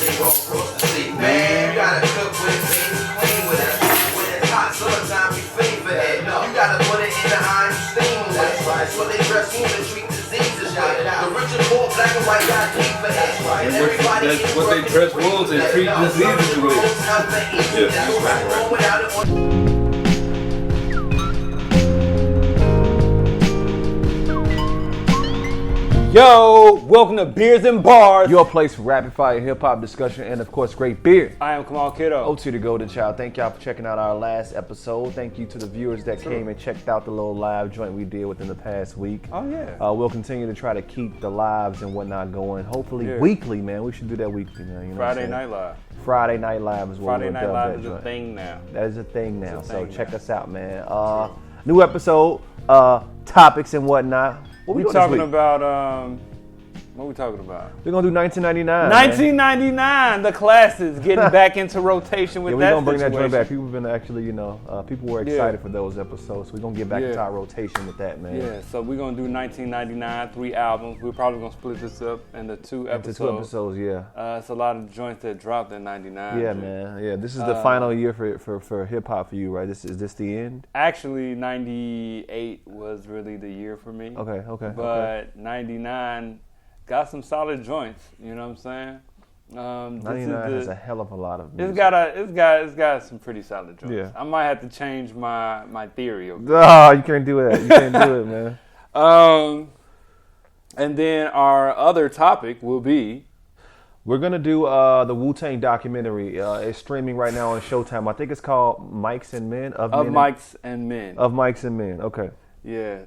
they roll across the sea. Man, you gotta cook with it, baby, clean with it. When it's hot, summertime, we fiend for it. You gotta put it in the iron, steam with it. That's what they dress wounds and treat diseases with. The rich and poor, black and white, got deep for it. And everybody That's what they dress wounds and treat diseases with. Yo, welcome to Beers and Bars, your place for rapid fire hip hop discussion and of course great beer. I am Kamal Kiddo. O2 the Golden Child. Thank y'all for checking out our last episode. Thank you to the viewers that came and checked out the little live joint we did within the past week. Oh yeah. We'll continue to try to keep the lives and whatnot going. Hopefully weekly, man. We should do that weekly, man. You know Friday Night Live. Friday Night Live is what Friday Night Live is a thing now. That is a thing now. So check us out, man. New episode, topics and whatnot. What we talking about? What are we talking about? We're going to do 1999. 1999, the classics, getting back into rotation with that. We're going to bring that joint back. People have been actually, people were excited for those episodes. We're going to get back into our rotation with that, man. Yeah, so we're going to do 1999, 3 albums. We're probably going to split this up into 2 episodes. Into 2 episodes, yeah. It's a lot of joints that dropped in 99. Yeah, man. Yeah, this is the final year for hip-hop for you, right? Is this the end? Actually, 98 was really the year for me. Okay. But 99... got some solid joints, you know what I'm saying? 99 has a hell of a lot of music. It's got some pretty solid joints. Yeah. I might have to change my theory. Oh, you can't do that. You can't do it, man. And then our other topic will be, we're gonna do the Wu-Tang Documentary. It's streaming right now on Showtime. I think it's called Mics and Men. Of Mics and Men. Of Mics and Men. Okay. Yeah.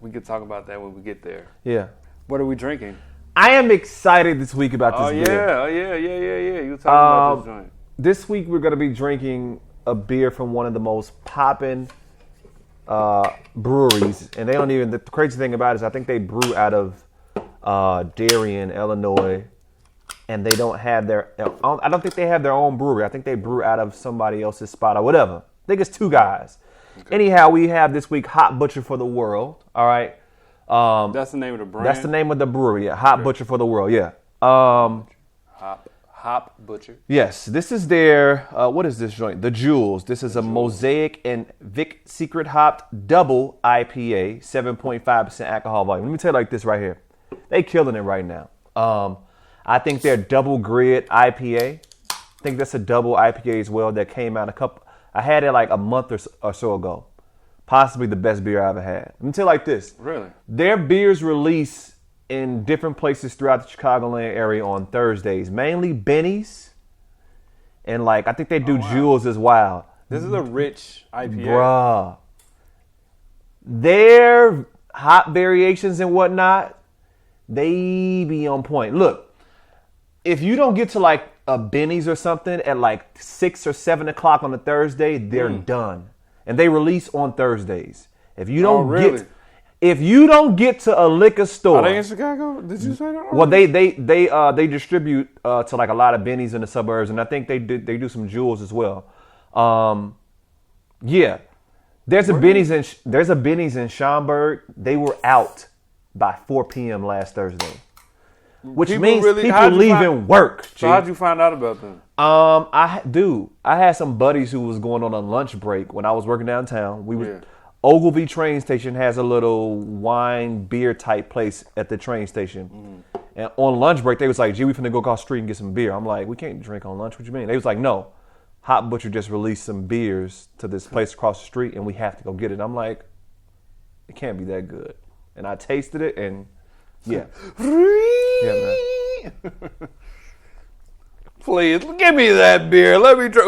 We could talk about that when we get there. Yeah. What are we drinking? I am excited this week about this beer. Oh yeah. You talking about this joint. This week we're going to be drinking a beer from one of the most poppin' breweries. And they don't even, the crazy thing about it is I think they brew out of Darien, Illinois. And they don't have I don't think they have their own brewery. I think they brew out of somebody else's spot or whatever. I think it's 2 guys. Okay. Anyhow, we have this week Hot Butcher for the World. All right. That's the name of the brand? That's the name of the brewery, yeah. Hot Butcher for the World, yeah. Hop Butcher. Yes, this is their, what is this joint? The Jewels. This is a Mosaic and Vic Secret Hopped Double IPA, 7.5% alcohol volume. Let me tell you like this right here. They killing it right now. I think their Double Grid IPA, I think that's a double IPA as well that came out I had it like a month or so ago. Possibly the best beer I ever had. Let me tell you like this. Really? Their beers release in different places throughout the Chicagoland area on Thursdays. Mainly Benny's. And I think they do Jewels as well. This is a rich IPA. Bruh. Their hop variations and whatnot, they be on point. Look, if you don't get to a Benny's or something at 6 or 7 o'clock on a Thursday, they're done. And they release on Thursdays. If you don't get to a liquor store, are they in Chicago? Did you say that? Well, they distribute to a lot of Benny's in the suburbs, and I think they do some Jewels as well. Yeah, there's a Benny's in Schaumburg. They were out by 4 p.m. last Thursday, which means people leaving work. So how'd you find out about them? I had some buddies who was going on a lunch break when I was working downtown. Ogilvy train station has a little wine beer type place at the train station. And on lunch break, they was like, gee, we finna go across the street and get some beer. I'm like, we can't drink on lunch. What you mean? They was like, no, Hot Butcher just released some beers to this place across the street and we have to go get it. I'm like, it can't be that good. And I tasted it and yeah. Yeah, man. Please, give me that beer. Let me try.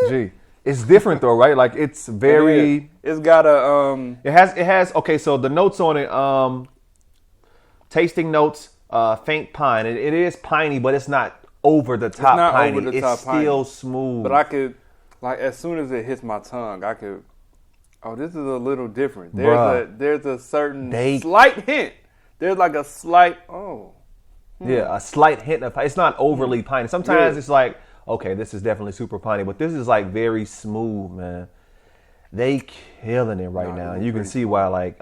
Gee, it's different though, right? It's very. It's got a. It has. Okay, so the notes on it. Tasting notes. Faint pine. It is piney, but it's not over the top piney. It's still smooth. But I could, as soon as it hits my tongue, I could. Oh, this is a little different. There's a certain slight hint. There's a slight. Yeah, a slight hint of. It's not overly piney. Sometimes it's okay, this is definitely super piney, but this is very smooth, man. They killing it right now. You can see why.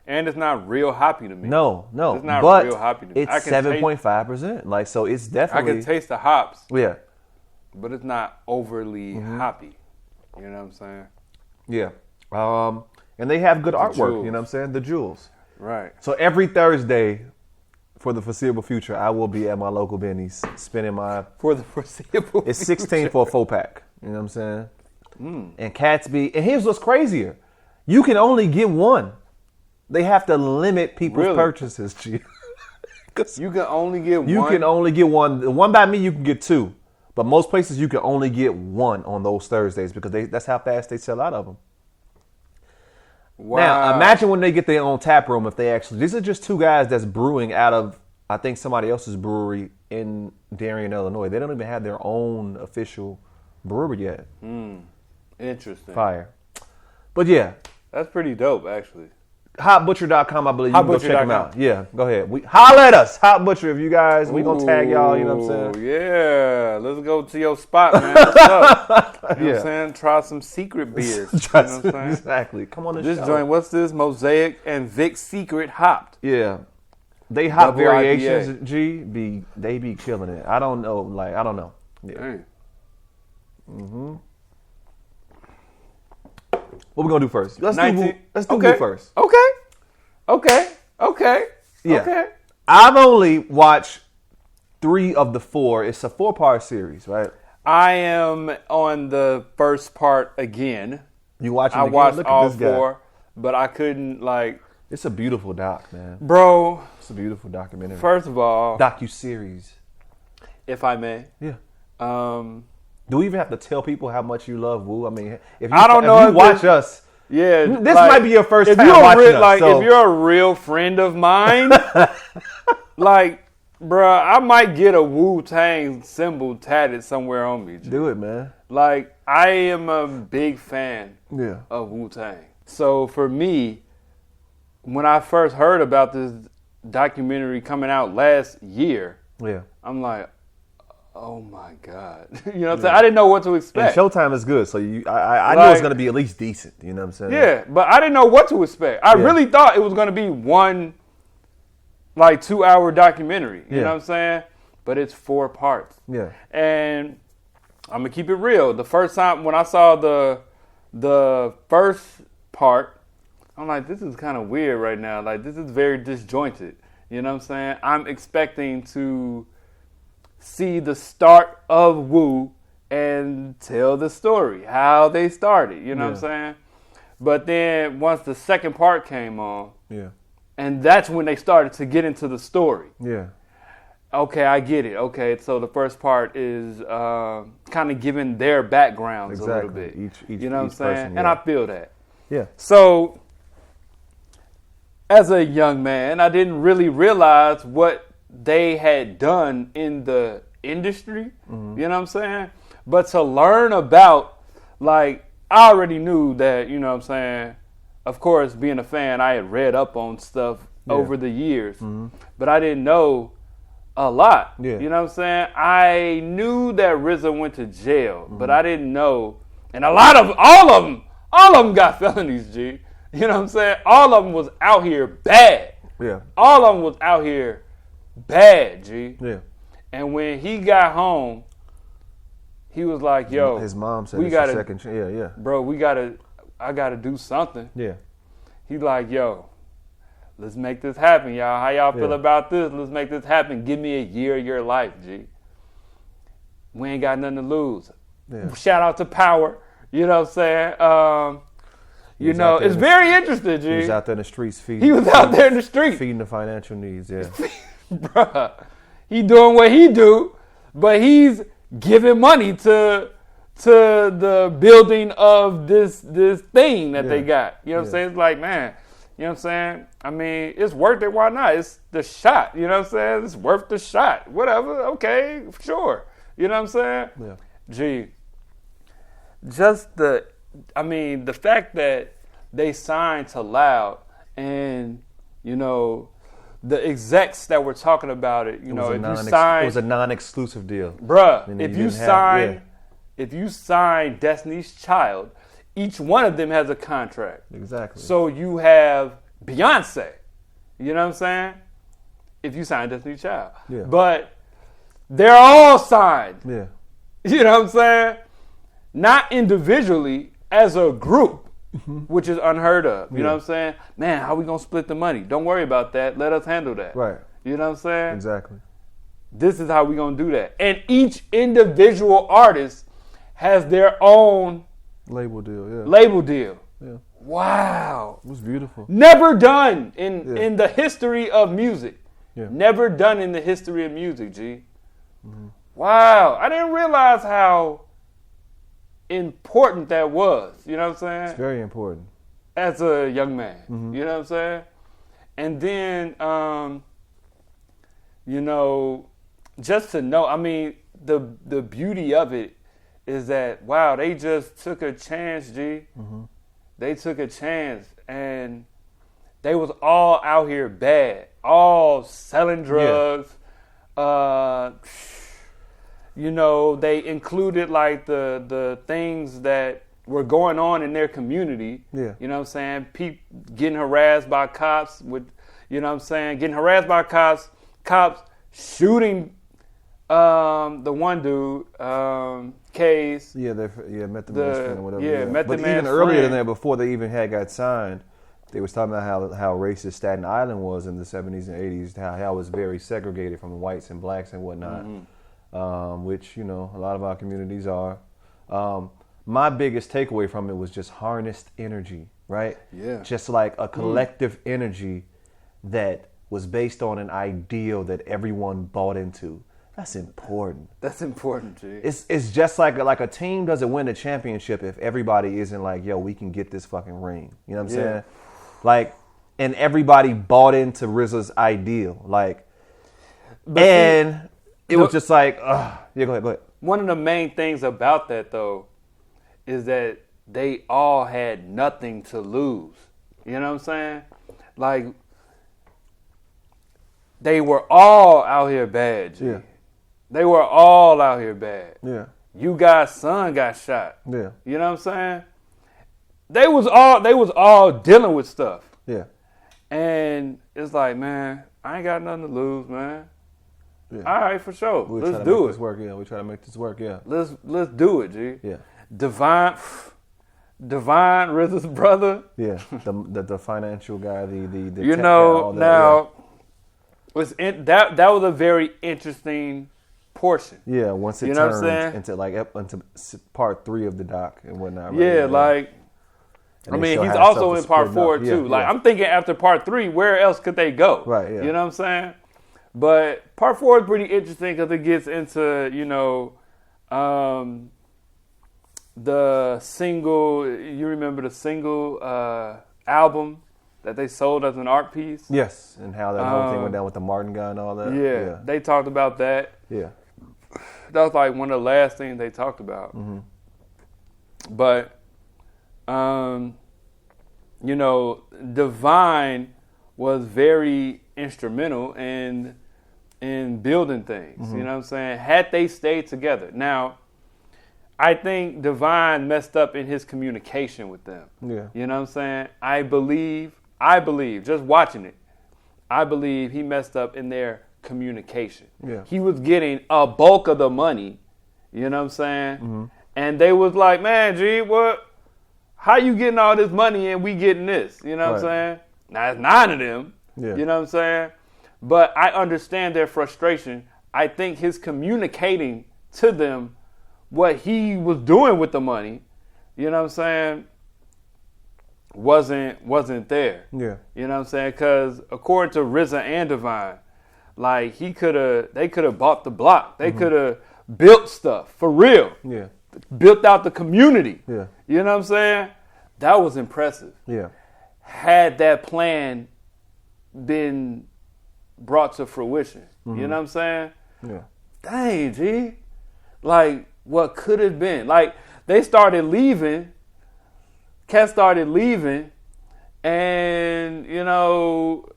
And it's not real hoppy to me. No. It's not but real hoppy to me. It's 7.5%. Like, so it's definitely. I can taste the hops. Yeah. But it's not overly hoppy. You know what I'm saying? Yeah. And they have good artwork. jewels. You know what I'm saying? The jewels. Right. So every Thursday, for the foreseeable future, I will be at my local Benny's spending my. For the foreseeable It's future. 16 for a 4-pack. You know what I'm saying? And cats be. And here's what's crazier: you can only get one. They have to limit people's purchases, G. You can only get one. You can only get one. The one by me, you can get two. But most places, you can only get one on those Thursdays because that's how fast they sell out of them. Wow. Now, imagine when they get their own tap room, if they actually... These are just two guys that's brewing out of, I think, somebody else's brewery in Darien, Illinois. They don't even have their own official brewery yet. Interesting. Fire. But yeah. That's pretty dope, actually. Hotbutcher.com, I believe. You can go check them Hotbutcher.com. out. Yeah, go ahead. Holla at us. Hot Butcher, if you guys. We going to tag y'all, you know what I'm saying? Yeah. Let's go to your spot, man. What's up? You know what I'm saying? Try some secret beers. You know what I'm saying? Exactly. Come on This joint, what's this? Mosaic and Vic Secret Hopped. Yeah. They hop Double variations, IPA. G, they be killing it. I don't know. I don't know. Yeah. Dang. What we gonna do first? Let's do 19 Wu first. Okay. Yeah. Okay. I've only watched 3 of the 4. It's a 4-part series, right? I am on the first part again. You watching? I again? watched Look at all this guy. 4, but I couldn't It's a beautiful doc, man. Bro, It's a beautiful documentary. first of all, Docu-Series. if I may, Yeah. um, Do we even have to tell people how much you love Wu? I mean, if you, I don't know if you if watch this- us, yeah, this might be your first if time you're a watching real, us. So. if you're a real friend of mine, bruh, I might get a Wu-Tang symbol tatted somewhere on me. G. Do it, man. I am a big fan Yeah. of Wu-Tang. So for me, when I first heard about this documentary coming out last year, Yeah. I'm like, oh my God. You know what I'm saying? I didn't know what to And expect. Showtime is good, so I know it's gonna be at least decent. You know what I'm saying? Yeah, but I didn't know what to expect. I really thought it was going to be one 2-hour documentary. You know what I'm saying? But it's 4 parts. Yeah. And I'm going to keep it real. The first time when I saw the first part, I'm like, this is kind of weird right now. Like, this is very disjointed. You know what I'm saying? I'm expecting to see the start of Wu and tell the story, how they started. You know what I'm saying? But then once the second part came on, and that's when they started to get into the story. Yeah. Okay, I get it. Okay, so the first part is kind of giving their backgrounds a little bit. Each you know what I'm saying? person, And I feel that. Yeah. So, as a young man, I didn't really realize what they had done in the industry. Mm-hmm. You know what I'm saying? But to learn about, I already knew that, you know what I'm saying? Of course, being a fan, I had read up on stuff over the years. But I didn't know a lot. Yeah. You know what I'm saying? I knew that RZA went to jail, but I didn't know. And all of them got felonies, G. You know what I'm saying? All of them was out here bad. Yeah. All of them was out here bad, G. Yeah. And when he got home, he was like, yo, His mom said we it's gotta, a second chance. Yeah. bro, I gotta do something. Yeah. He's like, yo, let's make this happen, y'all. How y'all feel Yeah. about this? Let's make this happen. Give me a year of your life, G. We ain't got nothing to lose. Yeah. Shout out to Power. You know what I'm saying? You know, it's very interesting, G. He was out there in the streets feeding. He was out there in the street. feeding the financial needs. Yeah. Bruh, he doing what he do, but he's giving money to the building of this thing that they got. You know what I'm saying? It's like, man, you know what I'm saying? I mean, it's worth it. Why not? It's the shot. You know what I'm saying? It's worth the shot. Whatever. Okay, sure. You know what I'm saying? Yeah. Gee, just the fact that they signed to Loud and, you know, the execs that were talking about it, you know, if you sign... It was a non-exclusive deal. Bruh, And if you you didn't sign... If you sign Destiny's Child, each one of them has a contract. Exactly. So you have Beyonce. You know what I'm saying? If you sign Destiny's Child. Yeah. But they're all signed. Yeah. You know what I'm saying? Not individually, as a group, which is unheard of. You know what I'm saying? Man, how we going to split the money? Don't worry about that. Let us handle that. Right. You know what I'm saying? Exactly. This is how we going to do that. And each individual artist has their own Label deal, yeah. label deal. Yeah. Wow. It was beautiful. Never done in the history of music. Yeah. Never done in the history of music, G. Wow. I didn't realize how important that was. You know what I'm saying? It's very important. As a young man. You know what I'm saying? And then, you know, just to know, I mean, the beauty of it is that, wow, they just took a chance, G. They took a chance, and they was all out here bad, all selling drugs. You know, they included like the things that were going on in their community. Yeah. You know what I'm saying? Getting harassed by cops with, you know what I'm saying? Getting harassed by cops shooting the one dude, K's. Yeah, met the man's friend or whatever. Yeah, met the but man's even earlier friend. than that, before they even got signed, they was talking about how racist Staten Island was in the 70s and 80s, how it was very segregated from whites and blacks and whatnot, which, you know, a lot of our communities are. My biggest takeaway from it was just harnessed energy, right? Yeah. Just like a collective energy that was based on an ideal that everyone bought into. That's important. That's important, G. It's just like a team doesn't win a championship if everybody isn't like, yo, we can get this fucking ring. You know what I'm saying? Like, and everybody bought into RZA's ideal. Like, But and see, it was just like, yeah, go ahead. one of the main things about that, though, is that they all had nothing to lose. You know what I'm saying? Like, they were all out here bad, G. Yeah. They were all out here bad. Yeah. You guys' son got shot. Yeah. You know what I'm saying? They was all dealing with stuff. Yeah. And it's like, man, I ain't got nothing to lose, man. Yeah. All right, for sure. We Let's try to do make it. this work. Yeah, we try to make this work. Yeah. Let's do it, G. Yeah. Divine RZA's brother. Yeah. The financial guy, the You tech know, guy, all that, now that was a very interesting portion. yeah, once it You know what I'm turned saying? into part 3 of the doc and whatnot. Right? Yeah, like, And I they mean, show he's how also stuff in was part splitting 4 up. too. Yeah, Like, yeah. I'm thinking after part 3, where else could they go? Right, yeah. You know what I'm saying? But part 4 is pretty interesting because it gets into, you know, the single. You remember the single album that they sold as an art piece? Yes, and how that whole thing went down with the Martin guy and all that. Yeah, they talked about that. Yeah. That was like one of the last things they talked about. But, you know, Divine was very instrumental in building things. You know what I'm saying? Had they stayed together. Now, I think Divine messed up in his communication with them. Yeah. You know what I'm saying? I believe, just watching it, I believe he messed up in their communication. Yeah. He was getting a bulk of the money, you know what I'm saying? And they was like, man, G, how you getting all this money and we getting this? You know what I'm saying? Now, it's 9 of them, Yeah. you know what I'm saying? But I understand their frustration. I think his communicating to them what he was doing with the money, you know what I'm saying, wasn't there. Yeah. You know what I'm saying? Because according to RZA and Divine, like they could have bought the block. They could have built stuff for real. Yeah. Built out the community. Yeah. You know what I'm saying? That was impressive. Yeah. Had that plan been brought to fruition. You know what I'm saying? Yeah. Dang, G. Like, what could have been? Like, they started leaving. Cats started leaving. And, you know,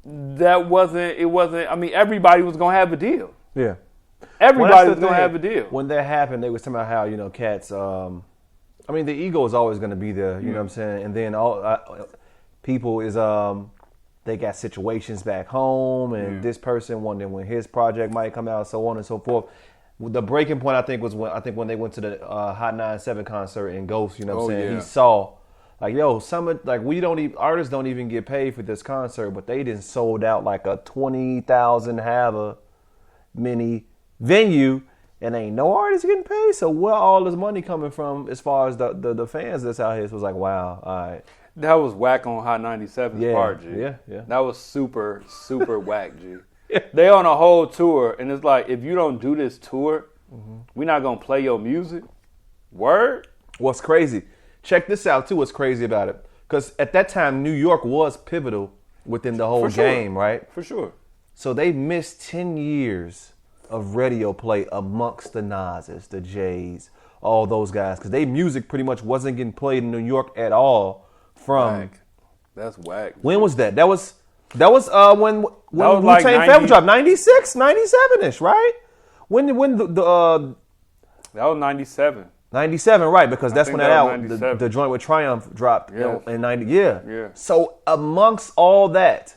it wasn't, I mean, everybody was going to have a deal. Yeah. Everybody was going to have a deal. When that happened, they was talking about how, you know, cats, I mean, the ego is always going to be there, you know what I'm saying? And then people is they got situations back home, and this person wondering when his project might come out, so on and so forth. The breaking point, I think, was when they went to the Hot 97 concert in Ghost. You know what I'm saying? Yeah. He saw like, yo, artists don't even get paid for this concert, but they didn't sold out like a 20,000 have a mini venue, and ain't no artist getting paid. So where all this money coming from as far as the fans that's out here? It was like, wow, all right. That was whack on Hot 97's part, G. Yeah. That was super, super whack, G. They on a whole tour, and it's like, if you don't do this tour, we're not going to play your music. Word? What's crazy? Check this out, too, what's crazy about it. Because at that time, New York was pivotal within the whole game, right? For sure. So they missed 10 years of radio play amongst the Nas's, the Jays, all those guys. Because their music pretty much wasn't getting played in New York at all from... Whack. That's whack. When was that? That was when was Wu-Tang like Forever dropped, 96, 97-ish, right? When that was 97. 97, right? Because that's think when that that was album, 97. the joint with Triumph dropped in 90. Yeah. So amongst all that,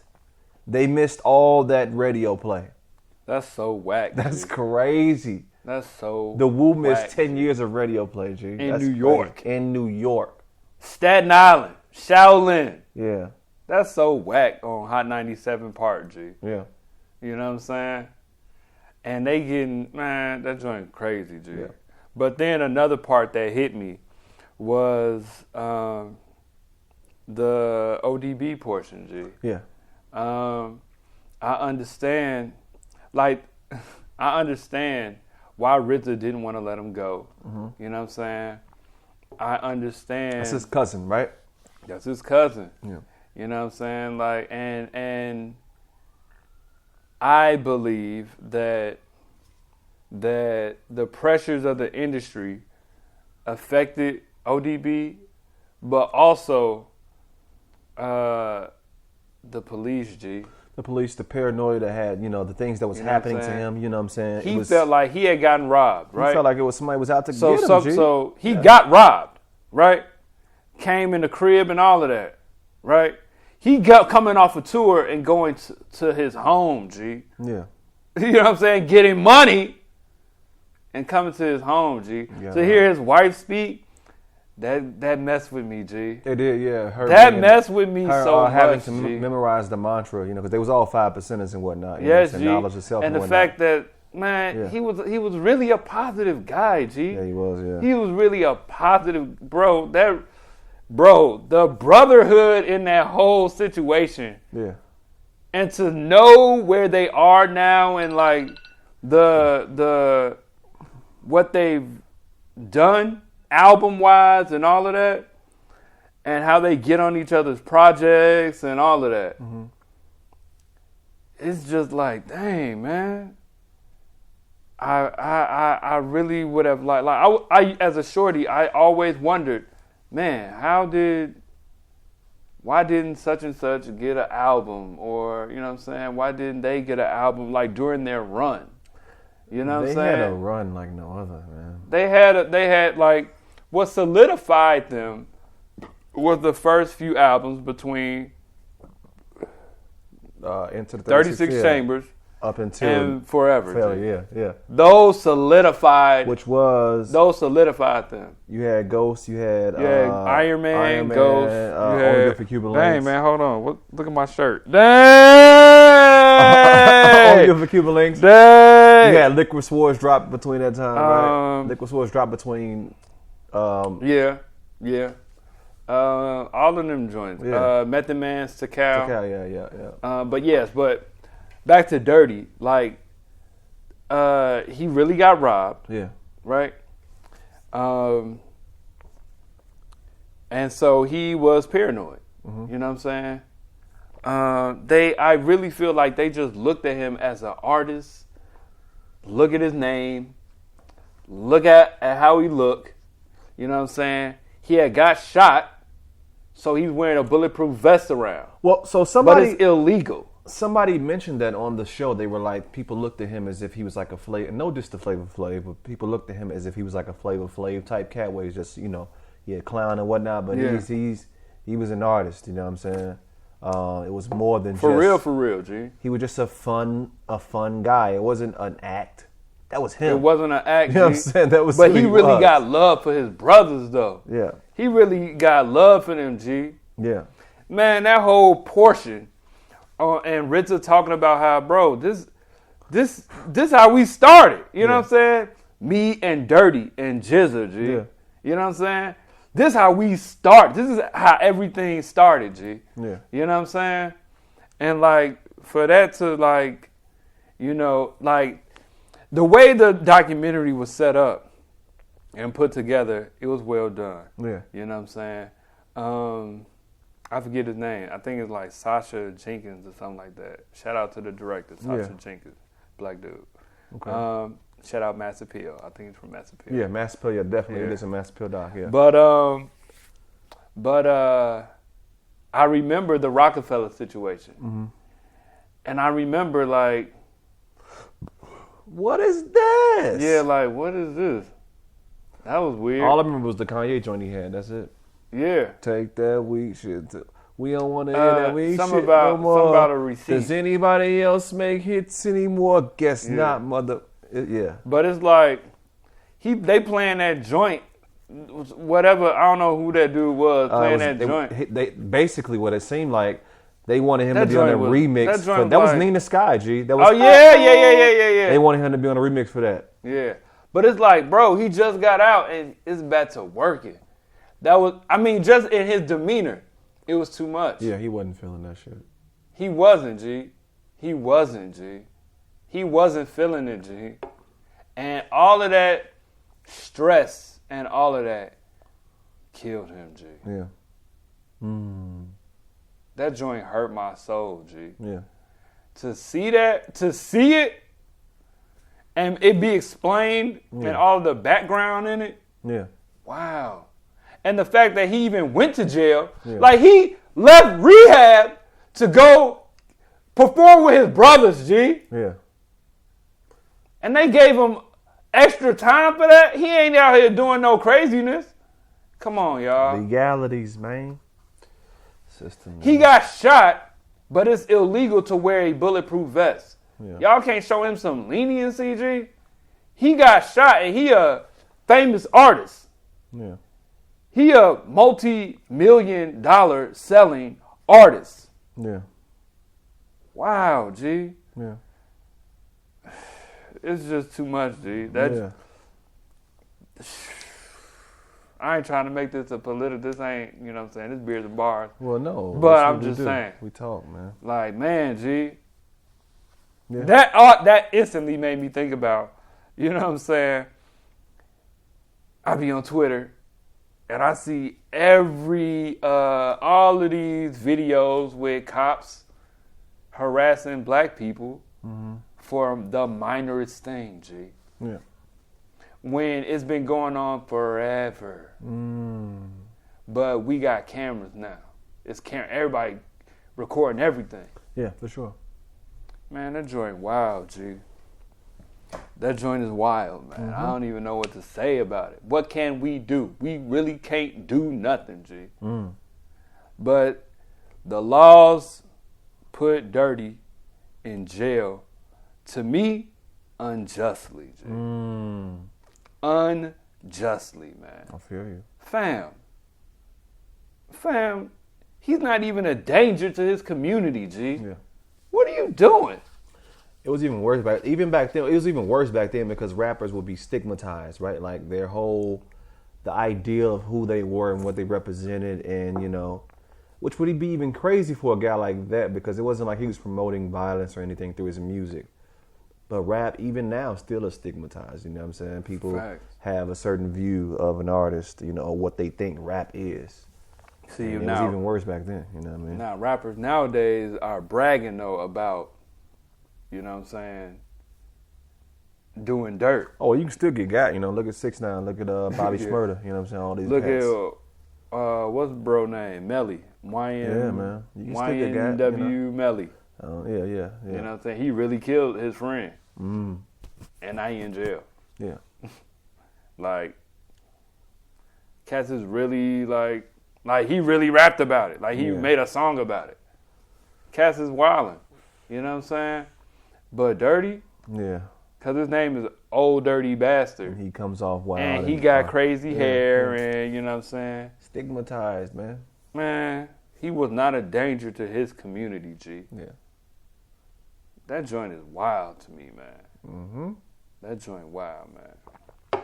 they missed all that radio play. That's so whack. That's G. crazy. That's so The Wu missed whack, 10 years of radio play, G. In That's New York. crazy. In New York. Staten Island, Shaolin. Yeah. That's so whack on Hot 97 part, G. Yeah. You know what I'm saying? And they getting, man, that joint crazy, G. Yeah. But then another part that hit me was the ODB portion, G. Yeah. I understand why RZA didn't want to let him go. You know what I'm saying? I understand. That's his cousin, right? That's his cousin. Yeah. You know what I'm saying? Like, and I believe that the pressures of the industry affected ODB, but also the police, G. The police, the paranoia that had, the things that was happening to him, you know what I'm saying? He felt like he had gotten robbed, right? He felt like it was somebody was out to get him, G. So he got robbed, right? Came in the crib and all of that, right? He got coming off a tour and going to his home, G. Yeah. You know what I'm saying? Getting money and coming to his home, G. Yeah, to hear his wife speak, that messed with me, G. It did, yeah. That messed with me so having much, to G. memorize the mantra, because they was all 5%ers and whatnot. Yes, G. G. Knowledge of self And the whatnot. fact that, man, he was really a positive guy, G. Yeah, he was, yeah. He was really a positive, bro. The brotherhood in that whole situation. Yeah. And to know where they are now and like the what they've done album wise and all of that, and how they get on each other's projects and all of that. It's just like, dang, man. I really would have I as a shorty, I always wondered, man, why didn't such and such get an album? Or, you know what I'm saying, why didn't they get an album like during their run? You know what I'm saying? They had a run like no other, man. They had like, what solidified them was the first few albums between Into the 36 Chambers up until and Forever. Failure, yeah. Those solidified them. You had Ghost, you had Iron Man, Ghost. Only Good for Cuban Dang, Links. man, hold on. Look at my shirt. Dang! Only Good for Cuban Links. Dang! You had Liquid Swords drop between that time, right? Liquid Swords drop between. Yeah. All of them joints. Yeah. Method Man's Takao. Yeah. But back to Dirty. Like, he really got robbed. Yeah. Right? And so he was paranoid. You know what I'm saying? I really feel like they just looked at him as an artist. Look at his name. Look at how he looked. You know what I'm saying? He had got shot, so he's wearing a bulletproof vest around. Well, so But it's illegal. Somebody mentioned that on the show. They were like, people looked at him as if he was like a Flavor. No, just the Flavor Flav, but people looked at him as if he was like a Flavor Flav type cat, where he's just, he had clown and whatnot. But He was an artist, you know what I'm saying? It was more than For real, G. He was just a fun guy. It wasn't an act. That was him. It wasn't an act, You know what I'm saying? That was but who he really was. got love for his brothers, though. Yeah. He really got love for them, G. Yeah. Man, that whole portion, and Rita talking about how, bro, this how we started. You know what I'm saying? Me and Dirty and Jizza, G. Yeah. You know what I'm saying? This how we start. This is how everything started, G. Yeah. You know what I'm saying? And like for that to like, you know, like the way the documentary was set up and put together, it was well done. Yeah. You know what I'm saying? I forget his name. I think it's like Sasha Jenkins or something like that. Shout out to the director, Sasha Jenkins, black dude. Okay. Shout out Mass Appeal. I think it's from Mass Appeal. Yeah, Mass Appeal, yeah, definitely. Yeah. It is a Mass Appeal doc, yeah. But I remember the Rockefeller situation. Mm-hmm. And I remember like, What is this? yeah, like what is this? That was weird. All I remember was the Kanye joint he had. That's it. Yeah. Take that weak shit. We don't want to hear that weak something shit about, no more. something about a receipt. Does anybody else make hits anymore? Guess not, mother. Yeah. But it's like they playing that joint, whatever. I don't know who that dude was playing that joint. They basically what it seemed like they wanted him That to be on a joint was- remix. that joint That was like- Nina Sky, G. That was, Oh yeah. They wanted him to be on a remix for that. Yeah. But it's like, bro, he just got out and it's back to working. That was, I mean, just in his demeanor, it was too much. Yeah, he wasn't feeling that shit. He wasn't, G. He wasn't, G. He wasn't feeling it, G. And all of that stress and all of that killed him, G. Yeah. That joint hurt my soul, G. Yeah. To see it, and it be explained and all of the background in it, Yeah. wow. And the fact that he even went to jail, Yeah. like he left rehab to go perform with his brothers, G. Yeah. And they gave him extra time for that. He ain't out here doing no craziness. Come on, y'all. Legalities, man. System. He got shot, but it's illegal to wear a bulletproof vest. Yeah. Y'all can't show him some leniency, G. He got shot and he a famous artist. Yeah. He a multi-million-dollar selling artist. Yeah. Wow, G. Yeah. It's just too much, G. That I ain't trying to make this a political. This ain't, you know what I'm saying? This beers and bars. Well, no. But that's I'm what we just do. saying. We talk, man. Like, man, G. Yeah. That instantly made me think about, you know what I'm saying? I be on Twitter and I see all of these videos with cops harassing black people for the minorest thing, G. Yeah. When it's been going on forever. But we got cameras now. Everybody recording everything. Yeah, for sure. Man, that joint wild, G. That joint is wild, man. I don't even know what to say about it. What can we do? We really can't do nothing, G. But the laws put Dirty in jail, to me, unjustly, G. Unjustly, man. I feel you. Fam, he's not even a danger to his community, G. Yeah. What are you doing? It was even worse back then. It was even worse back then because rappers would be stigmatized, right? Like the idea of who they were and what they represented, and which would be even crazy for a guy like that because it wasn't like he was promoting violence or anything through his music. But rap, even now, still is stigmatized. You know what I'm saying? People have a certain view of an artist, what they think rap is. See, it was even worse back then. You know what I mean? Now, rappers nowadays are bragging, though, about, you know what I'm saying, doing dirt. Oh, you can still get got. Look at 6ix9ine. Look at Bobby Shmurda. You know what I'm saying? All these Look cats. at, what's bro name? Melly. Yeah, man. You can still get got. YNW Melly. Yeah. You know what I'm saying? He really killed his friend. And now he in jail. Yeah. Like, cats is really, like, Like, he really rapped about it. Like, he made a song about it. Cass is wildin'. You know what I'm saying? But Dirty, Yeah. because his name is Old Dirty Bastard. He comes off wild. And he got crazy hair and, you know what I'm saying? Stigmatized, man. Man, he was not a danger to his community, G. Yeah. That joint is wild to me, man. Mm-hmm. That joint wild, man.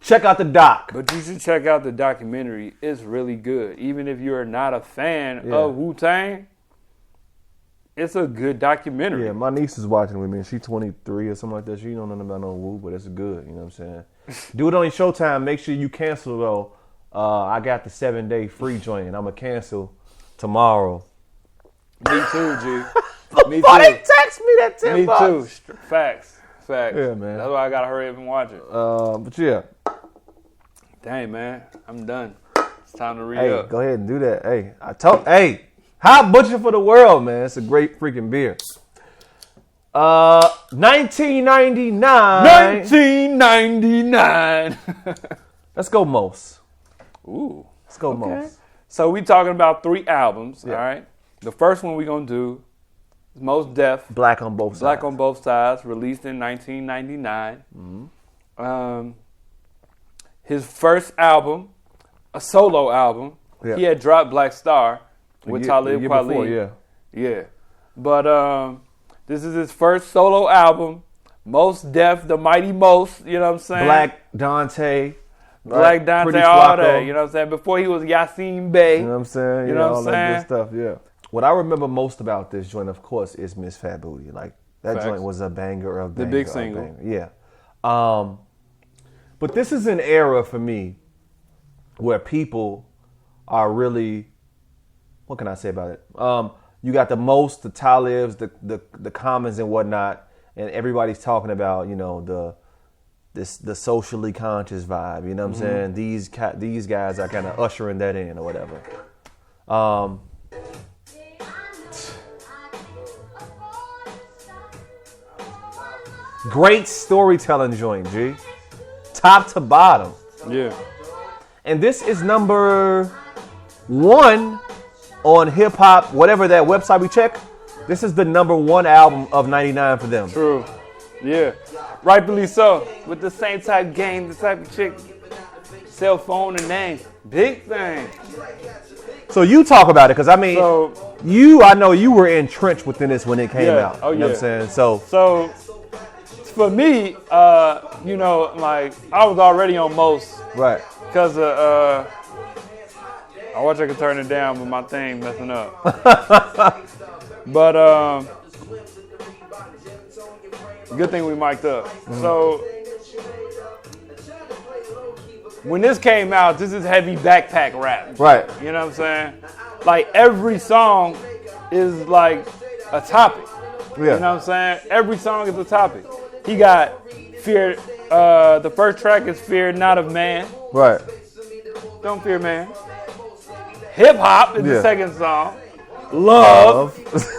Check out the doc. But you should check out the documentary. It's really good. Even if you're not a fan of Wu-Tang, it's a good documentary. Yeah, my niece is watching with me, and she's 23 or something like that. She don't know nothing about no Wu, but it's good. You know what I'm saying? Do it on your Showtime. Make sure you cancel, though. I got the 7-day free joint, and I'm going to cancel tomorrow. Me too, G. Me Oh, they too. text me that $10. Me too. Facts. Yeah, man. That's why I got to hurry up and watch it. But yeah. Dang, man. I'm done. It's time to read Hey, up. go ahead and do that. Hey, Hot Butcher for the World, man. It's a great freaking beer. 1999. 1999. Let's go, Most. Ooh. Let's go, Okay. Most. So we talking about 3 albums, all right? The first one we going to do is Most Def. Black on both sides. Black on Both Sides, released in 1999. His first album, a solo album, he had dropped Black Star with Talib Kweli. Before, Yeah. But this is his first solo album. Most Def, the Mighty Most, you know what I'm saying? Black Dante. Black Dante, Pretty all Flacco. that, you know what I'm saying? Before he was Yasin Bey. You know what I'm saying? You know what I'm all that saying? good stuff, yeah. What I remember most about this joint, of course, is Miss Fat Booty. Like, that Facts. joint was a banger of banger. The big of single. banger. Yeah. But this is an era for me where people are really, what can I say about it? You got the Most, the Talibs, the Commons and whatnot, and everybody's talking about, you know, the socially conscious vibe. You know what I'm saying? These guys are kind of ushering that in or whatever. Great storytelling joint, G. Top to bottom. Yeah. And this is number 1 on hip hop, whatever that website we check. This is the number 1 album of 99 for them. True. Yeah. Rightfully so. With the same type game, the type of chick, cell phone and name. Big thing. So you talk about it, because I mean, So, I know you were entrenched within this when it came Yeah. out. Oh, You know what yeah. I'm saying? So for me, you know, like, I was already on Most right. because I wish I could turn it down, but my thing messing up. But good thing we mic'd up. So when this came out, this is heavy backpack rap. Right. You know what I'm saying? Like, every song is like a topic. Yeah. You know what I'm saying? Every song is a topic. He got Fear. The first track is Fear Not of Man. Right. Don't fear man. Hip hop is Yeah. the second song. Love.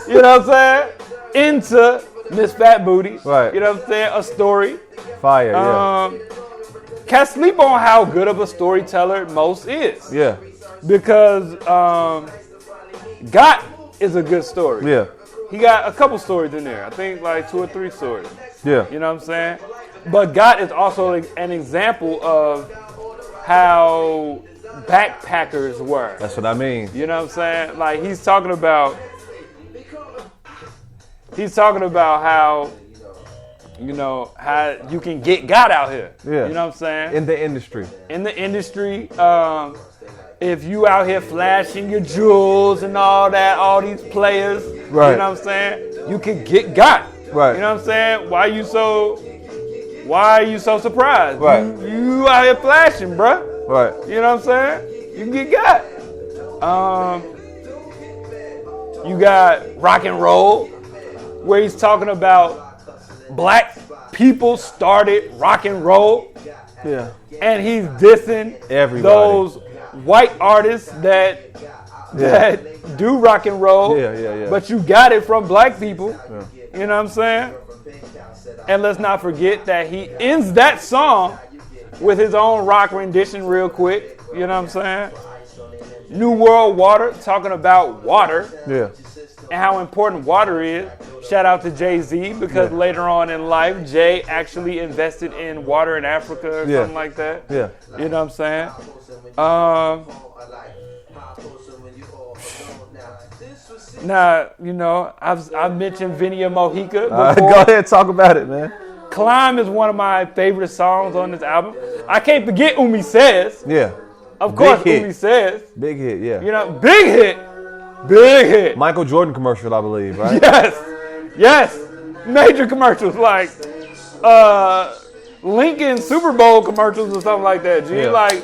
You know what I'm saying? Into Miss Fat Booty. Right. You know what I'm saying? A story. Fire. Yeah. Can't sleep on how good of a storyteller Most is. Yeah. Because Got is a good story. Yeah. He got a couple stories in there. I think like 2 or 3 stories. Yeah. You know what I'm saying? But God is also an example of how backpackers were. That's what I mean. You know what I'm saying? Like, he's talking about how, you know, how you can get God out here. Yeah. You know what I'm saying? In the industry. In the industry, if you out here flashing your jewels and all that, all these players, Right. you know what I'm saying? You can get got. Right. You know what I'm saying? Why are you so surprised? Right. You out here flashing, bruh. Right. You know what I'm saying? You can get got. You got Rock and Roll, where he's talking about black people started rock and roll. Yeah. And he's dissing Everybody. those white artists that do rock and roll. Yeah. But you got it from black people. You know what I'm saying? And let's not forget that he ends that song with his own rock rendition real quick. You know what I'm saying? New World Water, talking about water. Yeah. And how important water is. Shout out to Jay-Z because later on in life, Jay actually invested in water in Africa or something like that. Yeah. You know what I'm saying? Now, you know, I've mentioned Vinia Mojica before. Go ahead, talk about it, man. Climb is one of my favorite songs on this album. I can't forget Umi Says. Yeah. Of course, Big hit. Umi Says. Big hit, yeah. You know, big hit. Big hit. Michael Jordan commercial, I believe, right? Yes. Major commercials like Lincoln Super Bowl commercials or something like that. G, like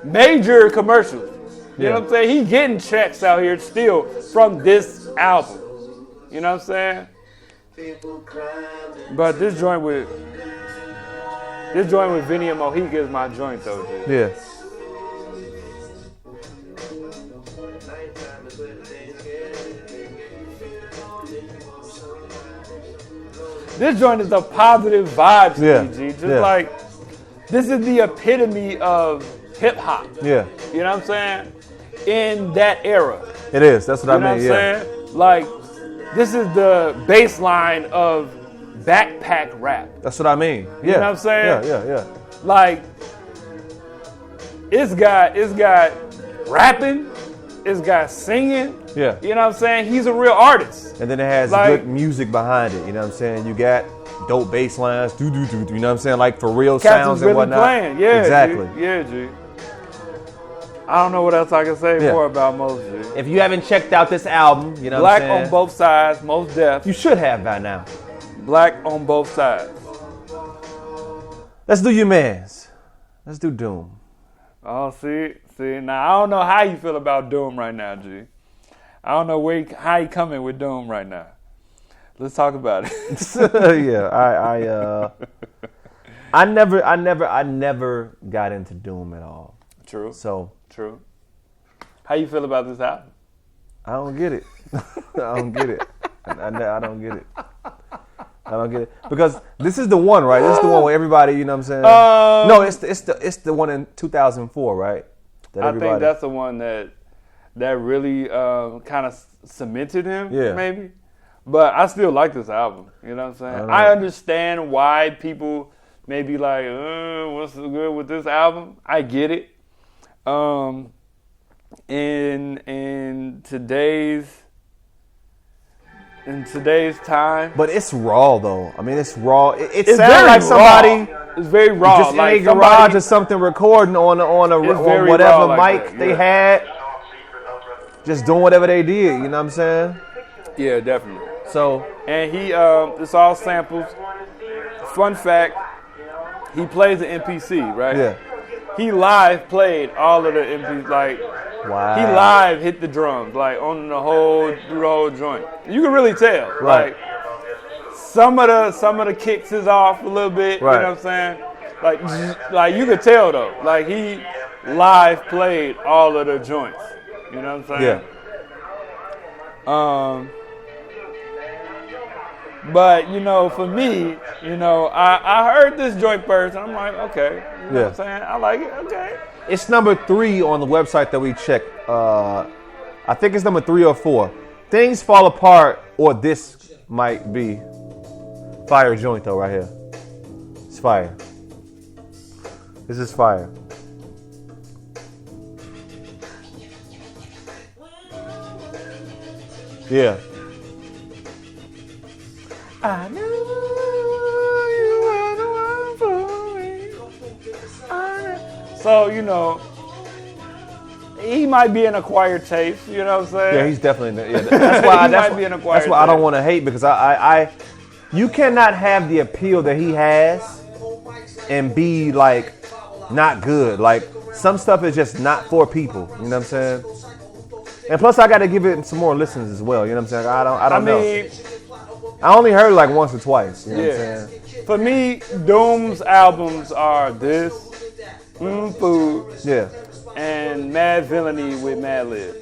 major commercials. You know what I'm saying? He getting checks out here still from this album. You know what I'm saying? But this joint with Vinia Mojica is my joint though, dude. Yeah. This joint is a positive vibe to me, G. Just Yeah. like, this is the epitome of hip hop. Yeah. You know what I'm saying? In that era. It is. That's what You I know mean. what I'm Yeah. saying? Like, this is the baseline of backpack rap. That's what I mean. Yeah. You know what I'm saying? Yeah. Like, it's got rapping, it's got singing. Yeah. You know what I'm saying? He's a real artist. And then it has Like- good music behind it. You know what I'm saying? You got dope bass lines, do. You know what I'm saying? Like for real Cats sounds is and really whatnot. playing. Yeah, Exactly. G. Yeah, G. I don't know what else I can say more about Mos, G. If you haven't checked out this album, you know Black what I'm saying? on both sides, most deaf. You should have by now. Black on both sides. Let's do your mans. Let's do Doom. Oh, see. Now I don't know how you feel about Doom right now, G. I don't know how you coming with Doom right now. Let's talk about it. Yeah, I never got into Doom at all. True. So True. How you feel about this album? I don't get it. I don't get it. I don't get it. I don't get it because this is the one, right? This is the one where everybody, you know what I'm saying? No, it's the one in 2004, right? I think that's the one that really kind of cemented him, maybe. But I still like this album. You know what I'm saying? I understand why people may be like, what's so good with this album? I get it. In today's time. But it's raw though. I mean, it's raw. It It's sounds very like somebody raw. It's very raw. just Like in a garage or something recording on very whatever raw like mic that, they had. Just doing whatever they did. You know what I'm saying? Yeah, definitely. So And he, it's all samples. Fun fact, he plays the MPC, right? yeah. He live played all of the MPs, like, Wow. he live hit the drums, like, through the whole joint. You can really tell. Right. Like, some of the kicks is off a little bit, Right. you know what I'm saying? Like you could tell, though. Like, he live played all of the joints. You know what I'm saying? Yeah. But, you know, for me, you know, I heard this joint first, and I'm like, okay. You know what I'm saying? I like it, okay. It's number 3 on the website that we checked. I think it's number 3 or 4. Things Fall Apart, or this might be fire joint though right here. It's fire. This is fire. Yeah. I knew you were the one for me. So, you know, he might be an acquired taste, you know what I'm saying? Yeah, he's definitely. Yeah, that's why. That's why I don't want to hate because you cannot have the appeal that he has and be like not good. Like some stuff is just not for people. You know what I'm saying? And plus, I got to give it some more listens as well. You know what I'm saying? I don't know. I only heard it like once or twice. You know what I'm saying? For me, Doom's albums are this, Food, and Mad Villainy with Mad Lib.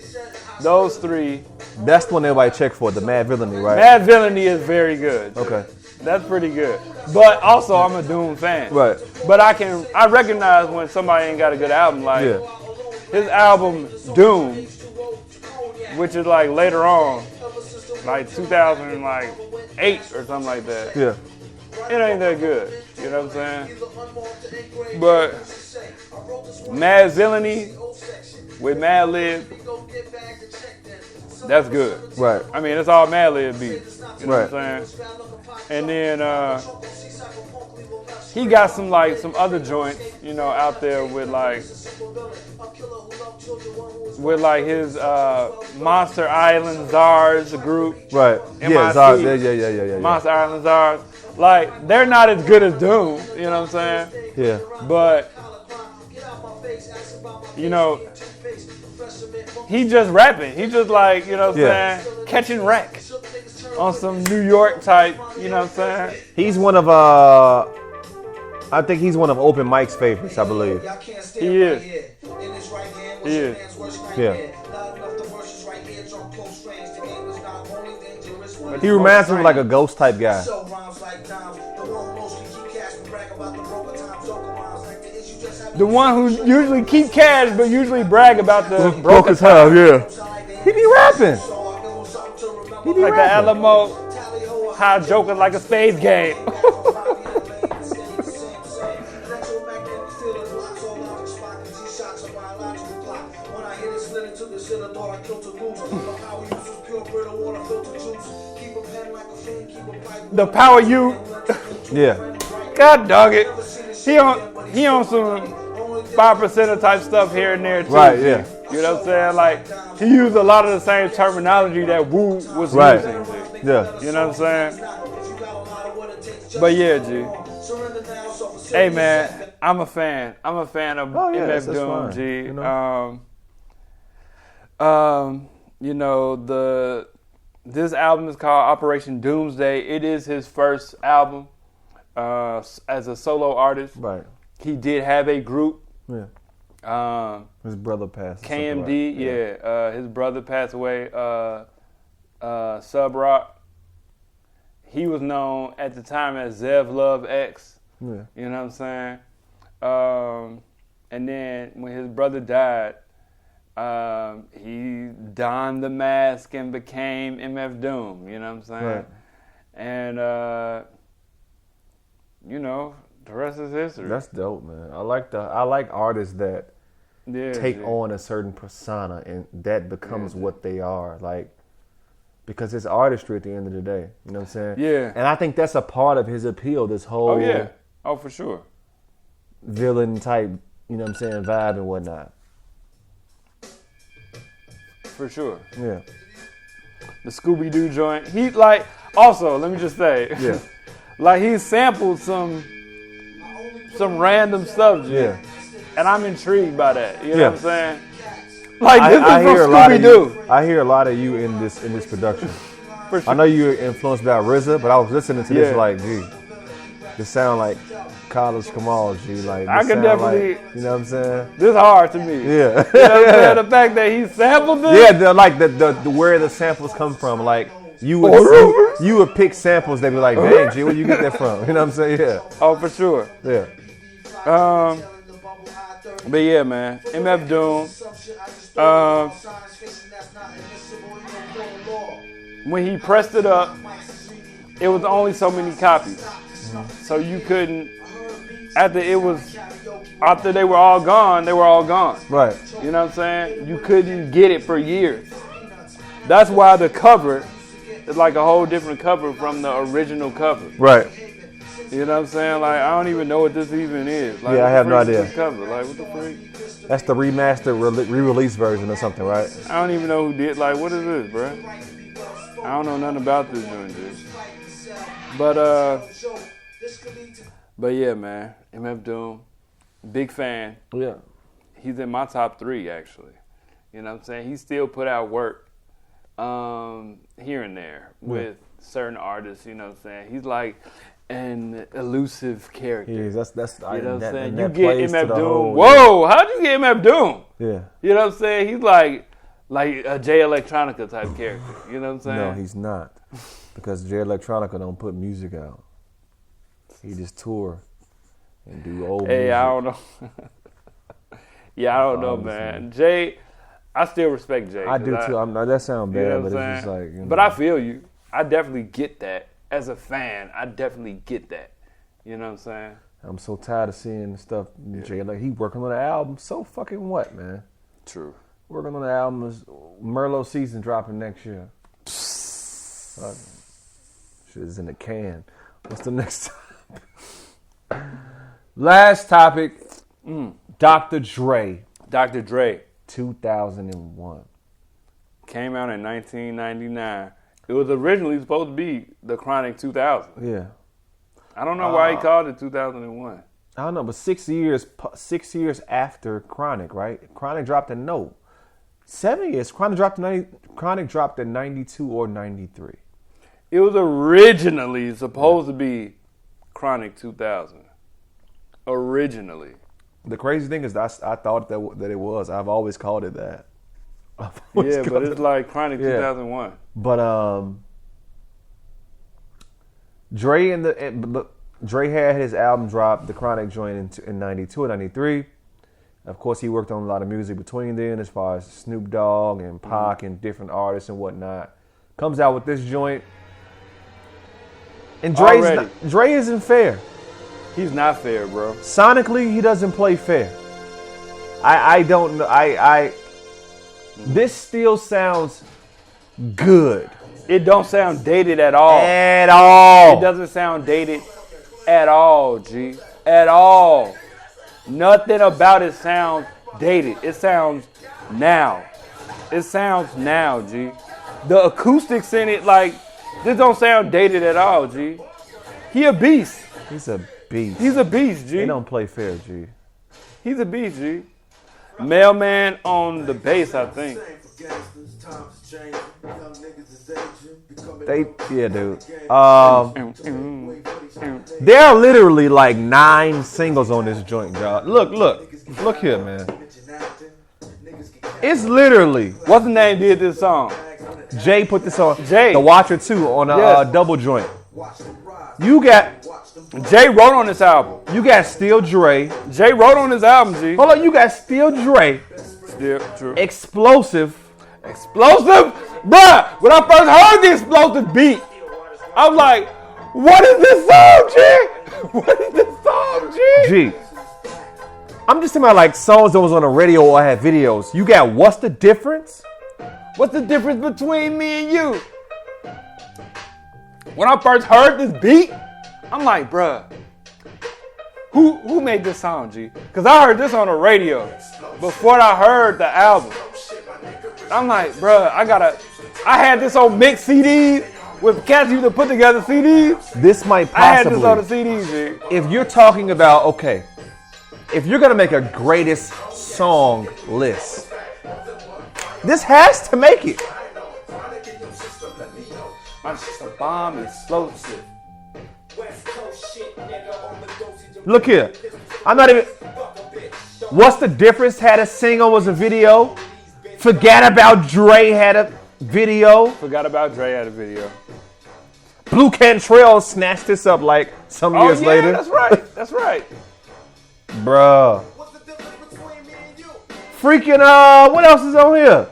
Those 3. That's the one everybody check for, the Mad Villainy, right? Mad Villainy is very good. Okay. That's pretty good. But also, I'm a Doom fan. Right. But I recognize when somebody ain't got a good album. Like, his album Doom, which is like later on, like 2008 or something like that. Yeah. It ain't that good. You know what I'm saying? But Mad Villainy with Mad Lib, that's good. Right. I mean, it's all Mad Lib beats. You know Right. what I'm saying? And then he got some other joints, you know, out there with his Monster Island Czars group. Right. MIC. Yeah. Czars. Yeah. Monster Island Czars. Like, they're not as good as Doom, you know what I'm saying? Yeah. But, you know, he just rapping. He just like, you know what I'm saying, catching wreck on some New York type, you know what I'm saying? He's one of I think he's one of Open Mike's favorites, I believe. He is. He is. Yeah. He reminds me of like a ghost type guy. The one who usually keep cash but usually brag about the broken time, yeah. He be rapping. He be like the rapping. Alamo, high joking like a spades game. The power you. Yeah. God dog it. He on some 5% type stuff here and there too. Right, yeah. You know what I'm saying? Like, he used a lot of the same terminology that Wu was Right. using. G. Yeah. You know what I'm saying? But yeah, G. Hey man, I'm a fan. I'm a fan of MF that's Doom, fine. G. You know? You know, this album is called Operation Doomsday. It is his first album as a solo artist. Right. He did have a group. Yeah. His brother passed. KMD, right? His brother passed away. Sub Rock. He was known at the time as Zev Love X. Yeah. You know what I'm saying? And then when his brother died, he donned the mask and became MF Doom. You know what I'm saying? Right. And you know, the rest is history. That's dope, man. I like artists that take on a certain persona and that becomes what they are. Like, because it's artistry at the end of the day. You know what I'm saying? Yeah. And I think that's a part of his appeal, this whole Oh yeah. Oh, for sure. villain type, you know what I'm saying, vibe and whatnot. For sure. Yeah. The Scooby-Doo joint. He like, also, let me just say, Yeah. like he sampled some random stuff, G. Yeah. And I'm intrigued by that. You know Yeah. what I'm saying? Like this I is hear a from lot of Scooby-Doo. you. I hear a lot of you in this production. For sure. I know you're influenced by RZA, but I was listening to this Yeah. like, gee, this sound like College Kamal, G. Like, I this can sound definitely- like, you know what I'm saying? This is hard to me. Yeah. You know what I'm saying? The fact that he sampled this. Yeah, the where the samples come from. Like you would pick samples that be like, dang, G, where you get that from? You know what I'm saying? Yeah. Oh, for sure. Yeah. But yeah, man, MF Doom. When he pressed it up, it was only so many copies, so you couldn't. After they were all gone, they were all gone. Right. You know what I'm saying? You couldn't get it for years. That's why the cover is like a whole different cover from the original cover. Right. You know what I'm saying? Like, I don't even know what this even is. Like, Yeah, I what the have no freak is idea. this cover? Like, what the freak? That's the remastered re-release version or something, right? I don't even know who did. Like, what is this, bro? I don't know nothing about this joint, dude. But yeah, man, MF Doom, big fan. Yeah. He's in my top 3, actually. You know what I'm saying? He still put out work here and there with certain artists. You know what I'm saying? He's like an elusive character. Yeah, that's You know what I'm saying? that You get plays to MF the Doom. whole- Whoa, how'd you get MF Doom? Yeah. You know what I'm saying? He's like a Jay Electronica type character. You know what I'm saying? No, he's not. Because Jay Electronica don't put music out. He just tour and do old music. Hey, I don't know. Yeah, I don't know, man. Jay, I still respect Jay. I do too. That sounds bad, You know but what I'm it's just saying? like. But I feel you. I definitely get that. As a fan, I definitely get that. You know what I'm saying? I'm so tired of seeing the stuff. Jay, like, he working on an album. So fucking what, man? True. Working on the album is Merlot season dropping next year. Shit is in the can. What's the next topic? Last topic. Dr. Dre. Dr. Dre 2001. came out in 1999. It was originally supposed to be the Chronic 2000. Yeah. I don't know why he called it 2001. I don't know, but 6 years after Chronic, right? Chronic dropped in 7 years. Chronic dropped in 92 or 93. It was originally supposed to be Chronic 2000. Originally. The crazy thing is I thought that it was. I've always called it that. Yeah, but it's like Chronic 2001. But Dre had his album drop, the Chronic joint, in 92 or 93. Of course, he worked on a lot of music between then, as far as Snoop Dogg and Pac and different artists and whatnot. Comes out with this joint. And Dre isn't fair. He's not fair, bro. Sonically, he doesn't play fair. I don't know. This still sounds good. It don't sound dated at all. At all. It doesn't sound dated at all, G. At all. Nothing about it sounds dated. It sounds now. It sounds now, G. The acoustics in it, like, this don't sound dated at all, G. He a beast. He's a beast. He's a beast, G. They don't play fair, G. He's a beast, G. Mailman on the bass, I think. Dude. There are literally like 9 singles on this joint, y'all. Look here, man. It's literally. What's the name did this song? Jay put this on. Jay. The Watcher 2 on a double joint. You got. Jay wrote on this album. You got Still Dre. Jay wrote on this album, G. Hold on, you got Still Dre. Still true. Explosive. Bruh, when I first heard the explosive beat, I'm like, what is this song, G? What is this song, G? G. I'm just talking about like songs that was on the radio or had videos. You got What's the Difference? What's the difference between me and you? When I first heard this beat, I'm like, bruh, who made this song, G? Because I heard this on the radio before I heard the album. I'm like, bruh, I had this on mixed CDs with cats used to put together CDs. This might possibly. I had this on the CDs, G. If you're talking about, okay, if you're going to make a greatest song list, this has to make it. The bomb is explosive. Look here. I'm not even. What's the Difference had a single, was a video. Forget About Dre had a video. Forgot About Dre had a video. Blue Cantrell snatched this up like some years later. That's right. That's right. Bruh. Freaking, what else is on here?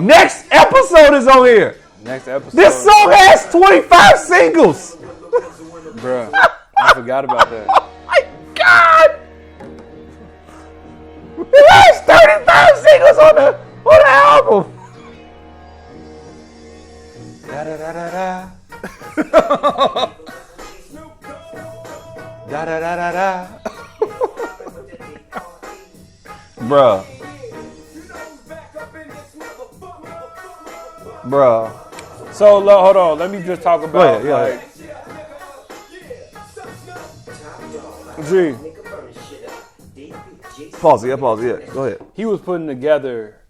Next episode is on here. Next episode. This song has 25 singles. Bruh, I forgot about that. Oh my God. It has 35 singles on the album. Da da da da da. Da da da da da. Bruh. So hold on, let me just talk about G. Pause it, go ahead. He was putting together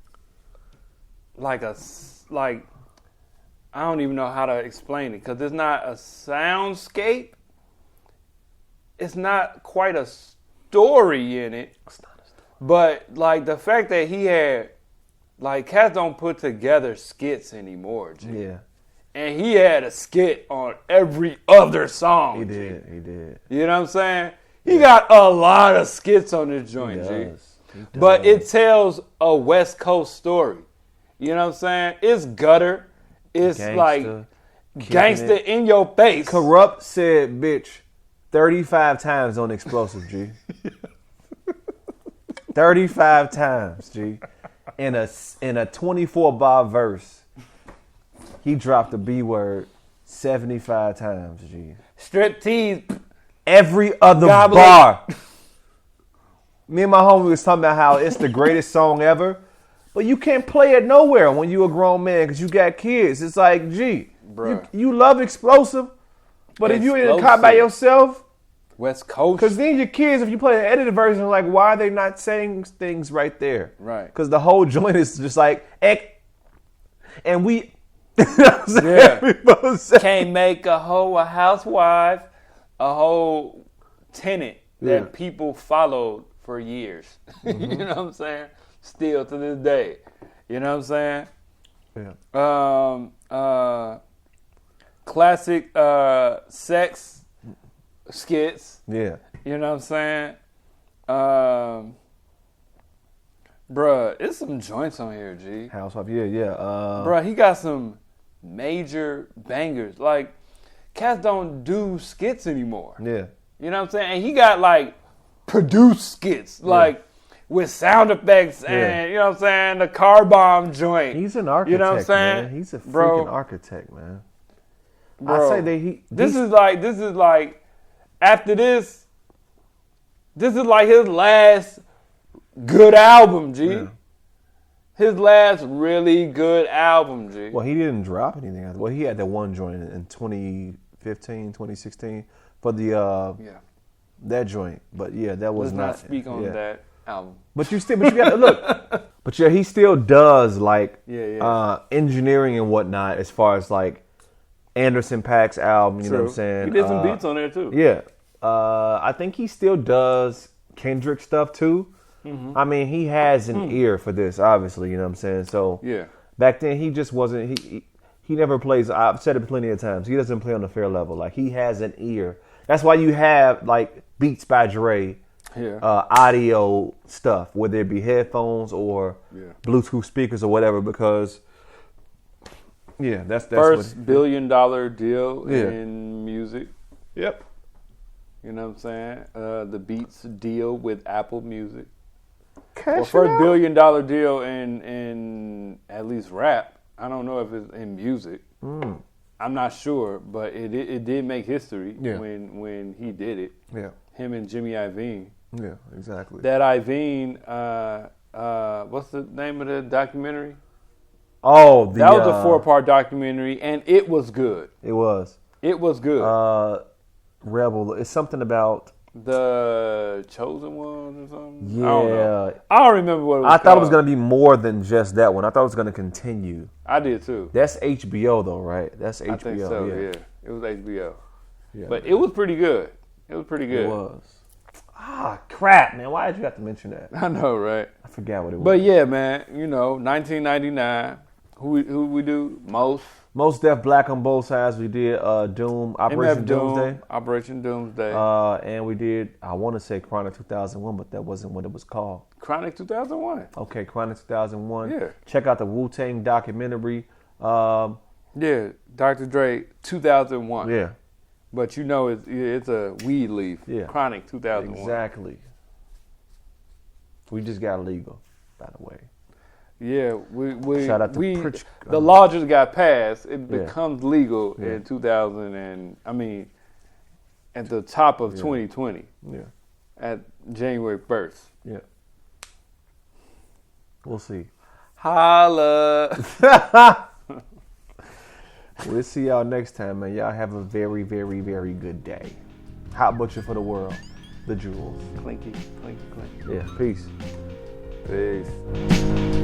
like I don't even know how to explain it because it's not a soundscape. It's not quite a story in it. But like the fact that he had, like, cats don't put together skits anymore, G. Yeah. And he had a skit on every other song. He did. You know what I'm saying? He got a lot of skits on this joint, He G. does. He does. But it tells a West Coast story. You know what I'm saying? It's gutter. It's Gangsta, like kicking gangster it. in your face. Corrupt said bitch 35 times on Explosive, G. 35 times, G. In a 24 bar verse, he dropped the B word 75 times, G. Strip tease. Every other Goblet. bar. Me and my homie was talking about how it's the greatest song ever, but you can't play it nowhere when you a grown man because you got kids. It's like, G, Bruh. you love Explosive, but if you in the car by Explosive. yourself, West Coast. because then your kids, if you play the edited version, like, why are they not saying things right there? Right. Because the whole joint is just like, and we, Yeah. we both say- Can't make a hoe a housewife, a whole tenant that Yeah. people followed for years. Mm-hmm. You know what I'm saying? Still to this day. You know what I'm saying? Yeah. Classic sex skits. Yeah. You know what I'm saying? Bruh, it's some joints on here, G. Housewife, yeah. Bruh, he got some major bangers. Like, cats don't do skits anymore. Yeah. You know what I'm saying? And he got, like, produced skits. Like, with sound effects and, you know what I'm saying, the car bomb joint. He's an architect, You know what I'm saying? man. He's a freaking Bro. architect, man. Bro, I say that this is like, after this is like his last good album, G. Yeah. His last really good album, G. Well, he didn't drop anything. Well, he had that one joint in 2015, 2016 for the that joint. But yeah, that was Let's not speak on that album. But you got to look. But yeah, he still does like engineering and whatnot as far as like Anderson .Paak's album. You know what I'm saying? He did some beats on there too. Yeah. I think he still does Kendrick stuff too. Mm-hmm. I mean, he has an ear for this, obviously. You know what I'm saying? So Yeah. back then, he just wasn't. He never plays. I've said it plenty of times. He doesn't play on the fair level. Like he has an ear. That's why you have like Beats by Dre, audio stuff, whether it be headphones or Bluetooth speakers or whatever. Because that's First what, $1 billion deal Yeah. in music. Yep. You know what I'm saying? The Beats deal with Apple Music. Cash Well, it first out. $1 billion deal in at least rap. I don't know if it's in music. I'm not sure, but it did make history when he did it. Yeah. Him and Jimmy Iovine. Yeah. Exactly. That Iovine, what's the name of the documentary? Oh, That was a 4-part documentary, and it was good. It was. It was good. Rebel. It's something about. The Chosen One or something? Yeah. I don't remember what it was I thought it was called. going to be more than just that one. I thought it was going to continue. I did too. That's HBO though, right? That's HBO. I think so, yeah. It was HBO. Yeah, But man. it was pretty good. It was pretty good. It was. Ah, crap, man. Why did you have to mention that? I know, right? I forgot what it was. But yeah, man, 1999. Who we do? Most Def Black on both sides. We did Doom, Operation MF Doom, Doomsday. Operation Doomsday. And we did, I want to say Chronic 2001, but that wasn't what it was called. Chronic 2001. Okay, Chronic 2001. Yeah. Check out the Wu-Tang documentary. Yeah, Dr. Dre 2001. Yeah. But it's a weed leaf. Yeah. Chronic 2001. Exactly. We just got legal, by the way. Yeah, we Shout out to we Pritch- the law just got passed. It Yeah. becomes legal Yeah. in 2000 and at the top of 2020 Yeah. at January 1st. Yeah. We'll see. Holla. We'll see y'all next time, man. Y'all have a very, very, very good day. Hot Butcher for the world. The Jewels. Clinky, clinky, clinky. Yeah, peace. Peace.